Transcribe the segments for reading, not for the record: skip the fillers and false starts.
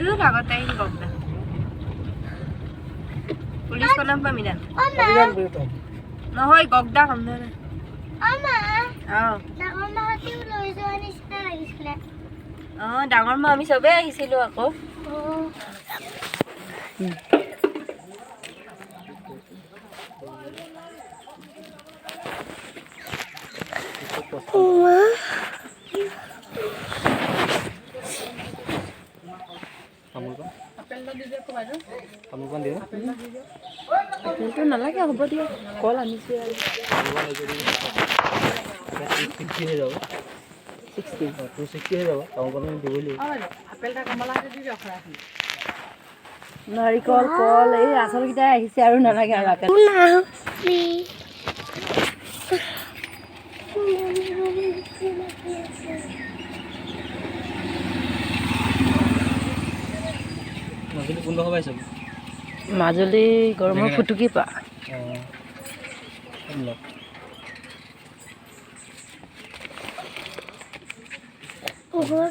Cứ là có tay gọc nè. Police có nắm mình nè. Nó hơi gọc đá không thôi. ডাঙৰ মাহঁতেও লৈ যোৱা নিচিনা লাগিছিলে ডাঙৰ মা আমি চবেই আহিছিলোঁ আকৌ আপেলটো নালাগে হ'ব দিয়ক কল আনিছোঁ আৰু 60 হৈ যাব 60 260 হৈ যাব তামোল দিব লাগিব আপেলটা কমলা দি দিয়ক নাৰিকল কল এই আচলকেইটাই আহিছে আৰু নালাগে আৰু আপেল মাজুলী কোনডোখৰ পাইছে মাজুলী গৰমৰ ফুটুকি পা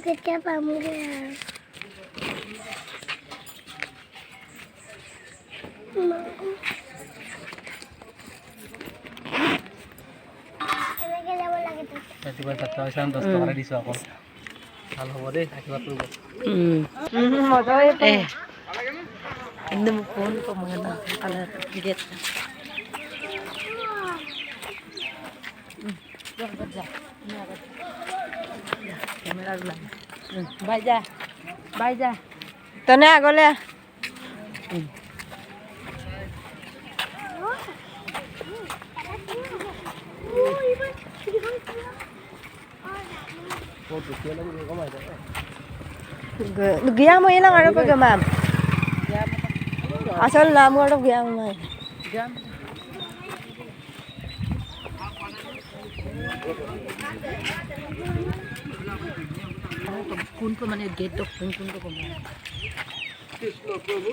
কেতিয়া পামগৈ ৰাতিপুৱা 7টা হৈছে 10 টকা দিছোঁ আকৌ ভাল হ'ব দেই আশীৰ্বাদ কৰিব একদম ফোন কমানা কালার গেট ক্যামেরা লা বাই যা তনে আগলে gaya mo ilang araw pa ma'am asal namu araw gaya mo কোন কো মানে গেট তো কোন কো কম কৃষ্ণ প্রভু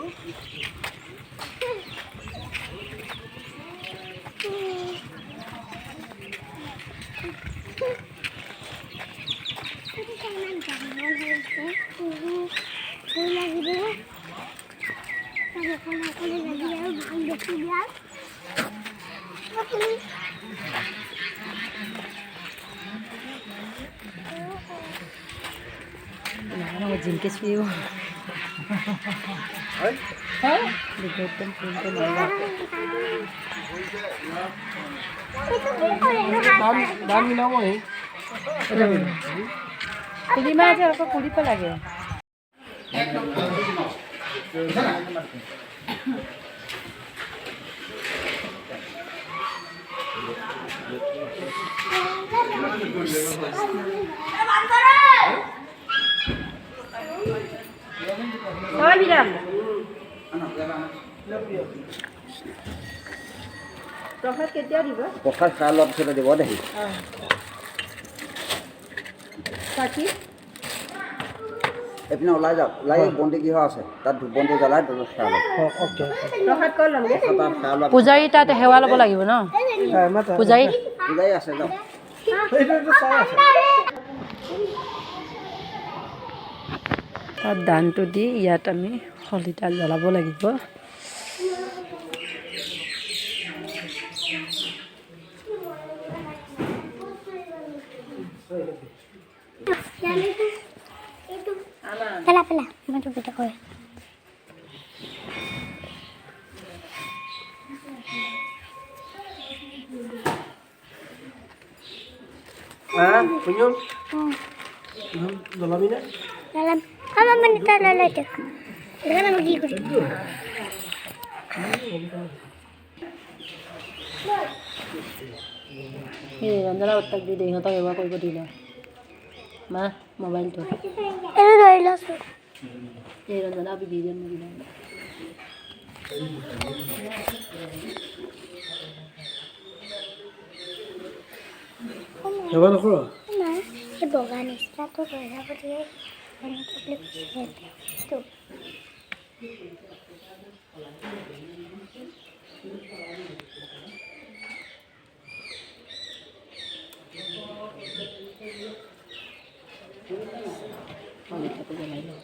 जिनके सुयो दाम मिलाओ है कुड़ी में आके आपको कुड़ी पे लगे Thôi đi làm. Profit কেতিয়া দিব? Profit খালত সেটা দিব দেই। কাটি এপিনে ওলাই যাওক ওলাই বন্দি গৃহ আছে তাত বন্দি জ্বলাই দিব খাল ওকে প্ৰসাদ কল লমগে পূজাৰী তাত সেৱা ল'ব লাগিব ন পূজাৰী আছে যাওক এইটো চাই আছে তাত দানটো দি ইয়াত আমি শলিতা জ্বলাব লাগিব Pela, mas eu vou ter coisa. Punyum? Dalam ini? Dalam. Kamu menita lalat. Jangan pergi ikut. Ranjana উত্তাক দি ইহঁতক সেৱা কৰিব দিলে মা মোবাইলটো Ini dari lasu. এই ৰঞ্জনা আপি দিলে দিলে সেৱা নকৰা Nah, si bogan satu berapa dia? Ini publik tuh. মিঠাটো জ্বলাই লওঁ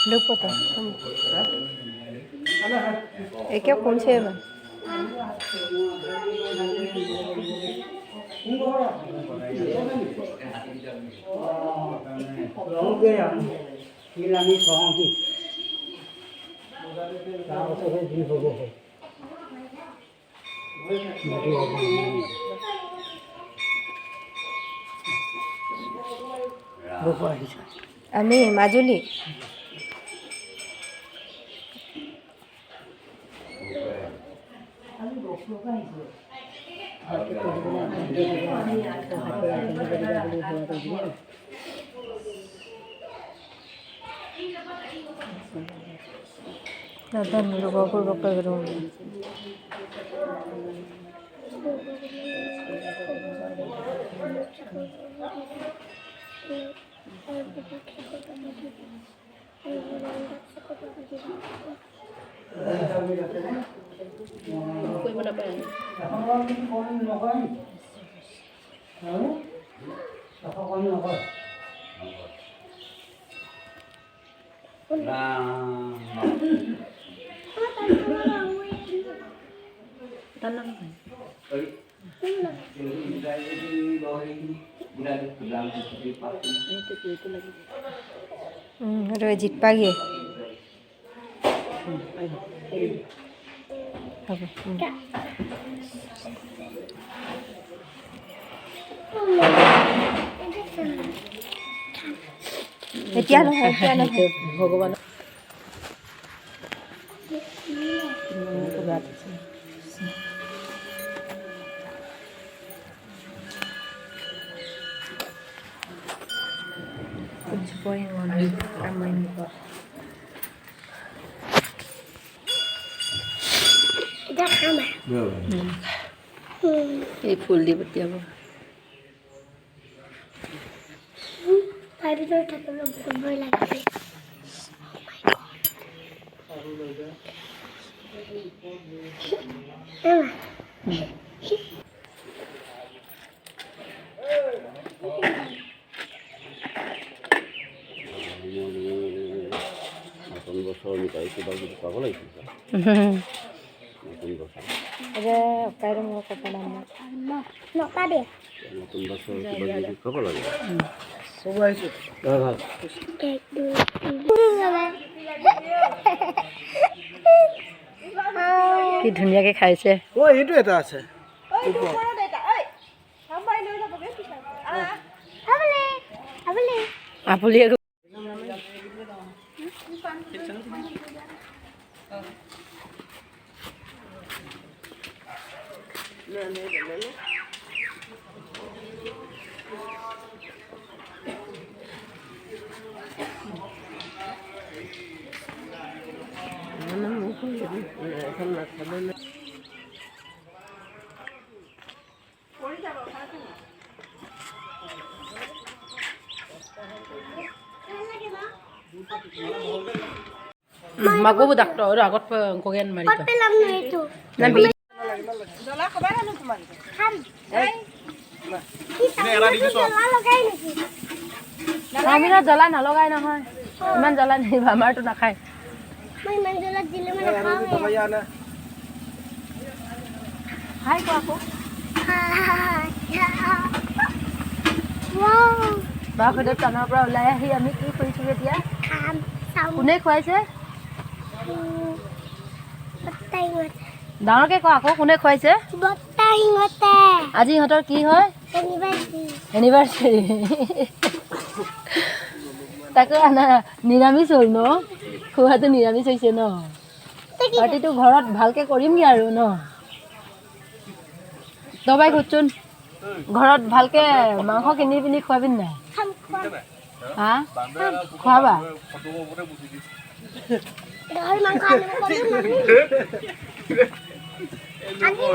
Lupa क्या कौन से है আমি মাজুলী Rojit pagi. Apa? এতিয়া ভগৱান What's going on? এই ফুল দি পঠিয়াব ভিতৰত থাকিলে বহুত ভয় লাগে কি ধুনীয়াকে খাইছে এইটো এটা আছে আপুনি মাগো ডাক্তৰ আগত কোগেন মাৰি ক'ত পেলাম নো এইটো জ্বলা কবা জানো তোমালোকে খাম জ্বলা লগাই নেকি আমি জ্বলা নলগাই নহয় ইমান জ্বলা নিবা আমাৰটো নাখায় মই ইমান জ্বলা দিলে মানে খাওঁ খাই কোৱা আকৌ বাহঁতে টানৰ পৰা ওলাই আহি আমি কি কৰিছোঁ এতিয়া খাম চাম কোনে খুৱাইছে ডাঙৰকে কোৱা আকৌ কোনে খুৱাইছে আজি ইহঁতৰ কি হয় এনিভাৰ্চাৰী তাকে নিৰামিষ হ'ল ন খোৱাটো নিৰামিষ হৈছে ন পাৰ্টিটো ঘৰত ভালকে কৰিমগৈ আৰু ন দবাই খুচোন ঘৰত ভালকে মাংস কিনি পিনি খুৱাবি নাই হা খুৱাবা আজি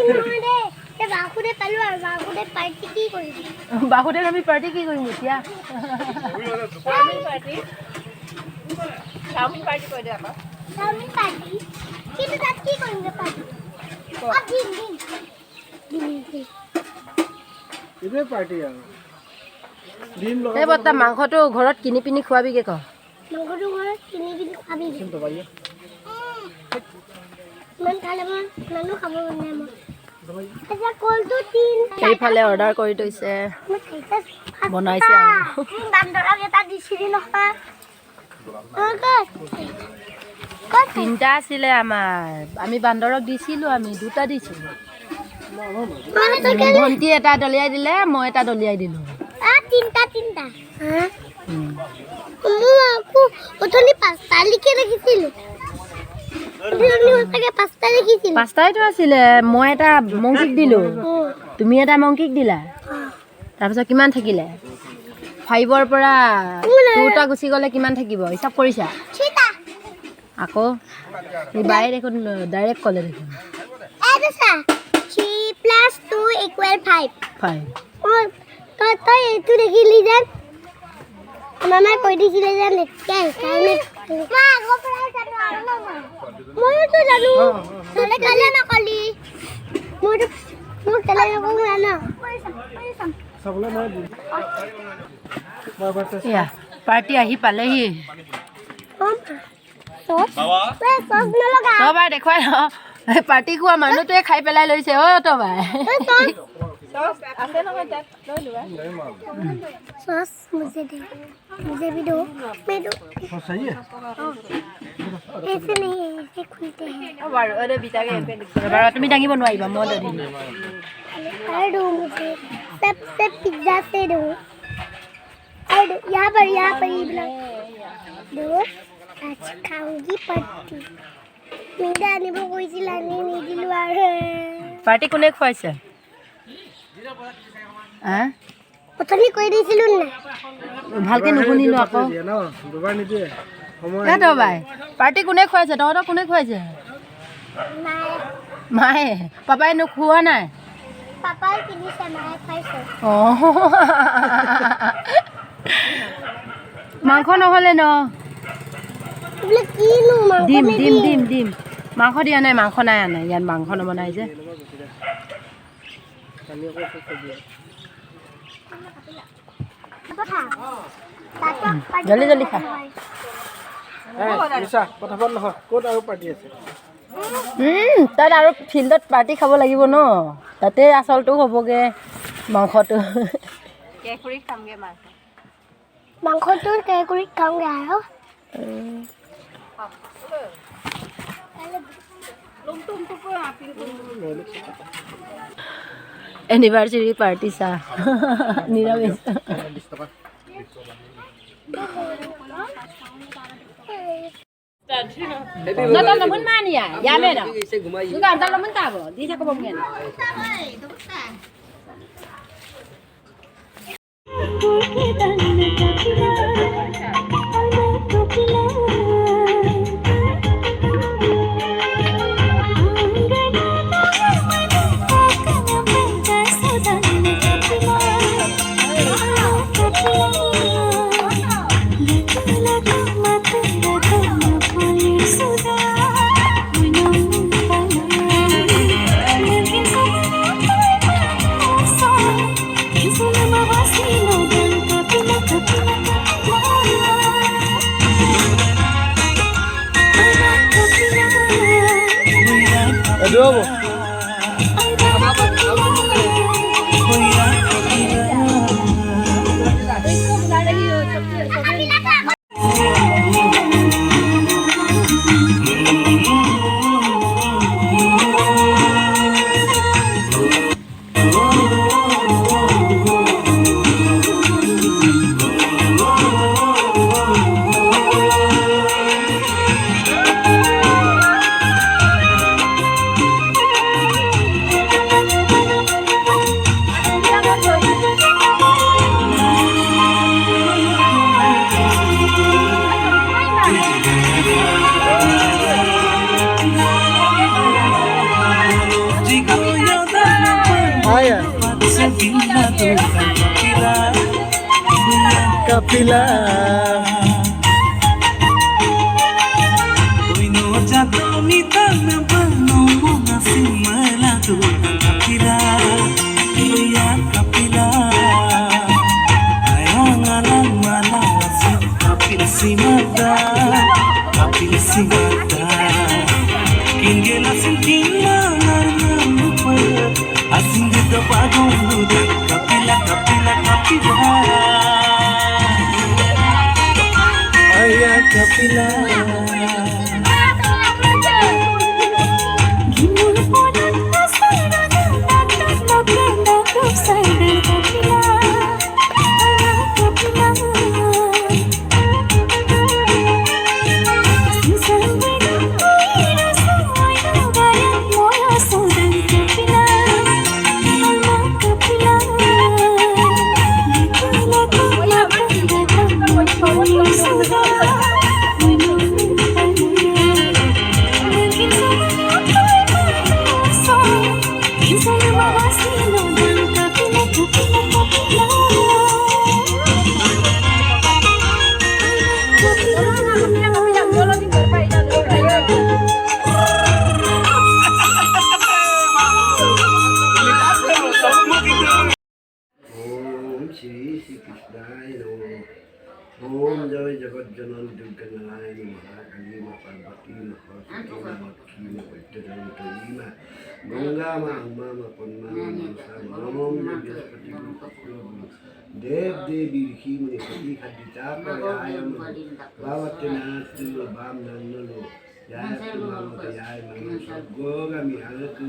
নহয় দে এই বাসুদে পালো আৰু বাসুদে পাৰ্টি কি কৰিবি বাসুদেৱ আমি পাৰ্টি কি কৰিম এতিয়া চাওমিন পাৰ্টি কিন্তু তাত কি কৰিম গে পাৰ্টি এইটোৱে পাৰ্টি আৰু ডিম এই বৰ্তা মাংসটো ঘৰত কিনি পিনি খোৱাবিগে ক মাংসটো ঘৰত কিনি পিনি খাবি ইমান খালে মই ইমানো খাব মন নাই মই এতিয়া কলটো সেইফালে অৰ্ডাৰ কৰি থৈছে বনাইছে বান্দৰক এটা দিছিলি নহয় তিনিটা আছিলে আমাৰ আমি বান্দৰক দিছিলোঁ আমি দুটা দিছিলোঁ ভণ্টি এটা দলিয়াই দিলে মই এটা দলিয়াই দিলোঁ তিনিটা মই আকৌ অথনি 5টা লিখি ৰাখিছিলোঁ পাঁচটাইতো আছিলে মই এটা মংকিক দিলোঁ তুমি এটা মংকিক দিলা তাৰপিছত কিমান থাকিলে 5ৰ পৰা 2টা গুচি গ'লে কিমান থাকিব হিচাপ কৰিছা আকৌ বাই দেখোন ডাইৰেক্ট ক'লে দেখোন 3 + 2 = 5 তই এইটো দেখিলি যেন মামাই কৈ দিছিলে যেন মইতো জানো তলে কালে নকলি মোৰ তলে নকওঁ জানো এয়া পাৰ্টি আহি পালেহি তবাই দেখুৱাই ন পাৰ্টি খোৱা মানুহটোৱে খাই পেলাই লৈছে অ' তবাই सॉस मुझे दे मुझे भी दो मैं दो सही है ऐसे नहीं है ऐसे खुलते हैं তুমি দাঙিব নোৱাৰিবা মই দিম और दो मुझे सबसे पिज्जा से दो और दो यहाँ पर ये ब्लॉक दो आज खाऊंगी पार्टी मेरा आने को कोई चिल्लाने नहीं दिलवा পাৰ্টি কোনে খুৱাইছে অথনি কৈ দিছিলোঁ না ভালকে নুশুনিলো আকৌ দুবাৰ নিদিয়ে তবাই পাৰ্টি কোনে খুৱাইছে তহঁতক কোনে খুৱাইছে মায়ে পাপাই নোখোৱা নাই পাপাই কিনিছে মায়ে খাইছে অঁ মাংস নহ'লে ন এইবিলাক কিনো মাংস ডিম নিদিয়ে। ডিম ডিম ডিম মাংস দিয়া নাই মাংস নাই আনে ইয়াত মাংস নবনাই যে জলদি জলদি খা কথা পাত নহয় ক'ত আৰু পাৰ্টি আছে তাত আৰু ফিল্ডত পাৰ্টি খাব লাগিব ন তাতে আচলটো হ'বগৈ মাংসটো মাংসটো কৰি খাওঁগৈ আৰু এনিভাৰ্চাৰী পাৰ্টি চাহ নিৰামিষ Nonton namun mana ya? Ya mana? Juga antar namun tahu. Di sana kebongnya. Aya. Kapila. Aya kapila. Om Shri Shri Krishnaya Namo Om Jai Jagat Janan Durganaya Namaha Kalima Parvati Mahasakina Matkina Vaitarantarima Ganga Mahama Panma Manasa Om Nyaspati Guru Dev Devi Rikhi Sati Khadita Payayam Bhavatina Silo Bam Nanalo Jaya Tumam Jaya Manasa Goga Mihalaku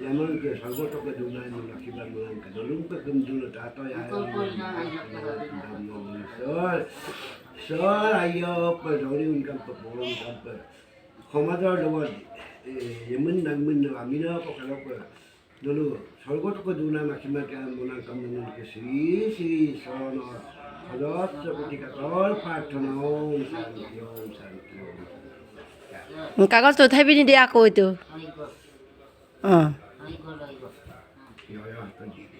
Yaman ke salgoto ke dunia ni lakiban mulan ke dolung ke gemdul tato ya sol ayo pe dori unkam pe bolong kampe komador doa yemen dan men amina ko kalau pe dulu salgoto ke dunia lakiban ke mulan kamdul ke sri sono halos seperti katol partona om santi কাগজ তো উঠাই পিনি দিয়া আকৌ এইটো অঁ Yo hasta allí.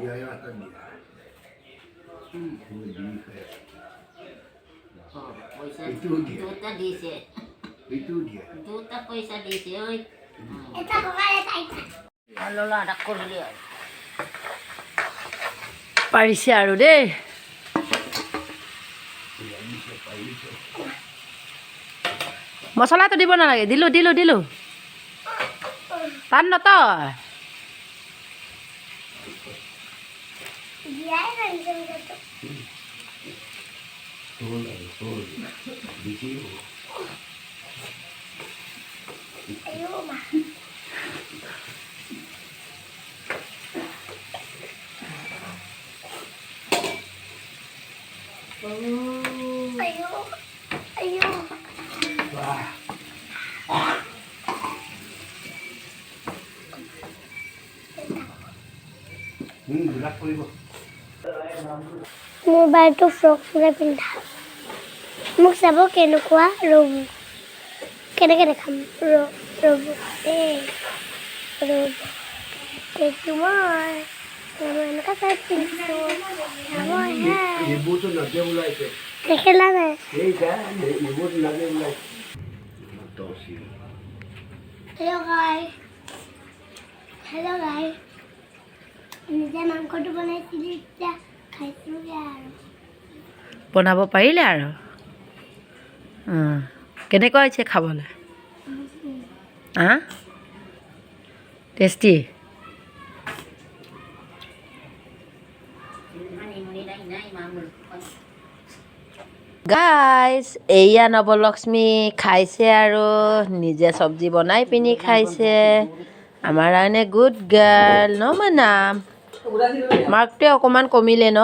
Yo hasta allí. Muy bien. Itu dia. Esta coca de taita. পাৰিছে আৰু দেই মছলাটো দিব নালাগে দিলোঁ দিলোঁ দিলোঁ তাত নতয় Dia era el segundo. Ayuma. Berat pun ibu. Mobile to frog pura pindah. Muk sabo kenu kuah robu. Kena kam robu. Robu. Kecuali mana kasar pintu. Kamu ya. Ibu tu nak dia mulai tu. Kekela na. Ni kan, ibu tu nak dia mulai. Tosi. Hello guys. Hello guys. নিজে মাংসটো বনাইছিলি এতিয়া খাইছোঁগৈ আৰু বনাব পাৰিলে আৰু কেনেকুৱা হৈছে খাবলৈ টেষ্টি গাইজ এয়া নৱলক্ষ্মী খাইছে আৰু নিজে চব্জি বনাই পিনি খাইছে আমাৰ কাৰণে গুড গাৰ্ল ন মানাম মাৰ্কটোৱে অকণমান কমিলে ন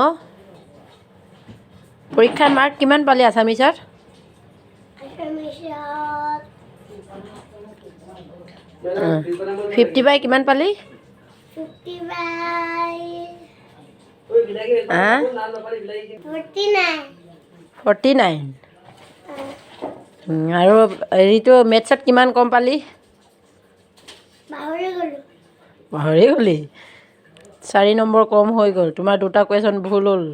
পৰীক্ষাৰ মাৰ্ক কিমান পালি আছামিছত 50 বাই কিমান পালি 49 49 আৰু হেৰিটো মেথছত কিমান কম পালি? পাহৰি গ'লো। পাহৰি গ'লি? 4 নম্বৰ কম হৈ গ'ল। তোমাৰ 2টা কুৱেশ্যন ভুল হ'ল।